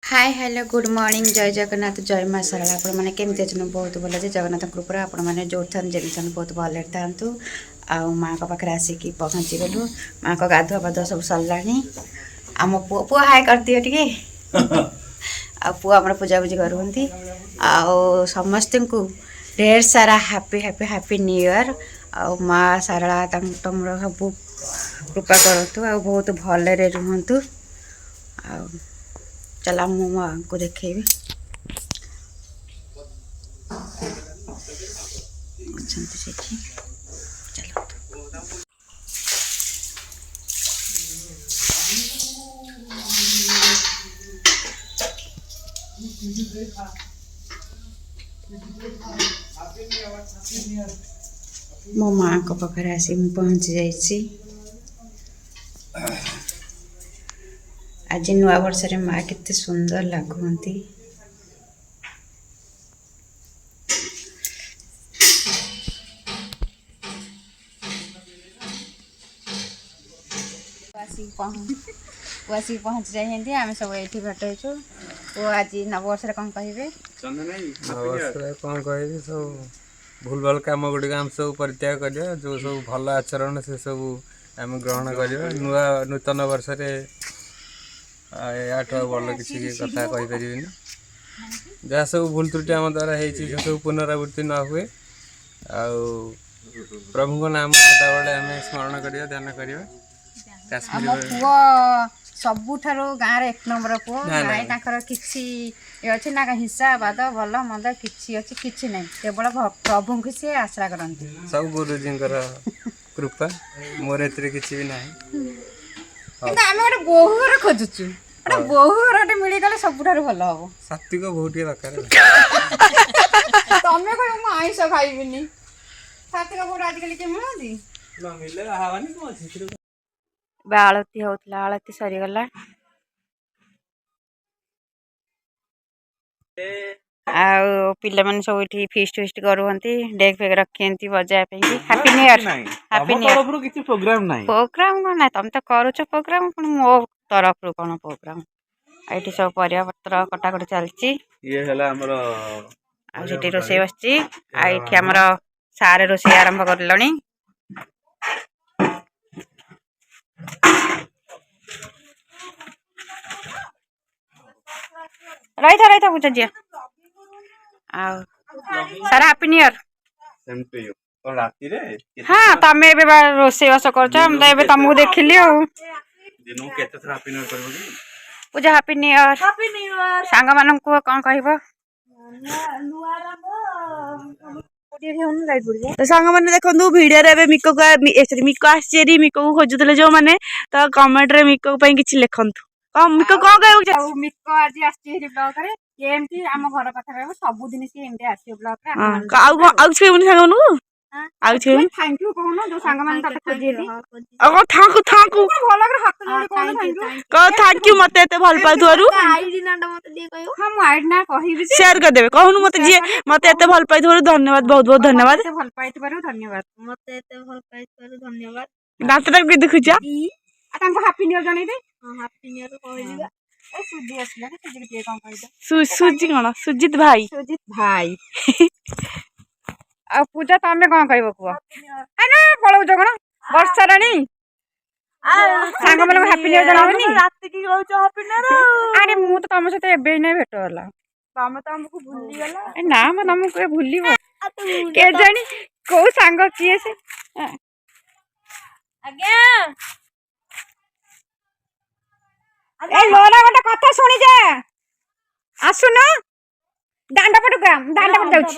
hi hello good morning जय जगन्नाथ जय माँ सरला आपण मैंने केमती अच्छे बहुत भल अच्छे जगन्नाथ कृपा आपण मैंने जो जेन बहुत भल था आउ माँ को पाखे आसिक पहुँची गलु माँ को गाधुआ पाधुआ सब सरला आम पु पु हाय कर दियो टे आ पु आम पूजा पूजी करती आउ समस्त को ढेर सारा happy happy happy new year आउ माँ सारला तुम सब कृपा करूँ आ बहुत भलरे रुहतु आ चला मु माँ को देखेबी चलो मो माँ को पाखे आसी पहुँची जाइए आज नुआ वर्ष माँ केते सुंदर लगुंती आसिक पहुँची जाइए आम सब ये भेटु वो आज नववर्ष कौन कहे कौन कह सब भूल भाल कम गुड़ आम सब परित्याग करवा जो सब भल आचरण से सब आम ग्रहण करवा नुआ नूतन वर्ष या भल किसी कथा कहीपर जहाँ सब भूल त्रुटि आम द्वारा सब पुनरावृत्ति न हुए प्रभु को नाम सदाबले आम स्मरण करवा ध्यान करवा पुआ सबुठार गाँव एक नंबर पुओ नाई किसी अच्छे ना हिंसावाद भल मंद कि अच्छी ना केवल प्रभु को सी आशा करती सब गुरुजी कृपा मोर ए किसी भी ना आम गोटे बोहू घर खोजुचु बोहू घर मिलगले सबुठ भल हम सात्विक बहुत दरकार तमें कह मुझे आईष खाइबी सात्विक बोट आजिकल किए मिलती आलती होता आलती सरीगला पिला माने सब ये फिस्ट फिस्ट करते डेक फेक रखी बजाय happy new year happy new year किसी प्रोग्राम नहीं प्रोग्राम कौन ना तुम तो करुच प्रोग्राम पुणी मो तरफ कौन प्रोग्राम ये सब परिया पत्र कटाकटी चलती रोषे बस आमर सारे रोषे आरंभ कर रही था पूछा जी सारा हैप्पी न्यू ईयर हाँ तमें रोषे बास कर तुमको देखिली पूजा हैप्पी न्यू ईयर सांग मान कौन कह तो सांग मैंने देखो भिडियो मिको मिको आसरी मिको को खोजुले जो मैंने तो कमेंट रे मिको किसी लिखतु मिको कौन कह मिको आज आमती आम घर पाखे सब दिन सी एमती आस ब्लॉग थैंक यू कहून जो सांग मान खोजी थांकू थांकू थैंक यू मत एते भल पाइथुरु शेयर कर देबे कहून मत जे मत एते भल पाइथुरु धन्यवाद बहुत बहुत धन्यवाद भल पाइथुरु धन्यवाद मत एते भल पाइथुरु धन्यवाद दांतटा के देखुछा आ तांको हैप्पी न्यू ईयर जनै दे हैप्पी न्यू ईयर कहलिबा ए सुजी असला के सुजी के कोन कहइदा सुजी कोन सुजित भाई आ पूजा तमें कौन कह ना पलाऊच कौन वर्षा राणी सांग मान हैप्पी न्यू ईयर जनाबनी रात की कहउछ हैप्पी न्यू ईयर अरे मु तो तुम सहित एबे नै भेट होला तमे तो हमको भूली गला ना मैं तुमको भूलिबो के जानी को सांग किए से आज्ञा ए लोला गोटे कथा सुनी जा आसुन दांडा पटुका दांडा पट जाउछ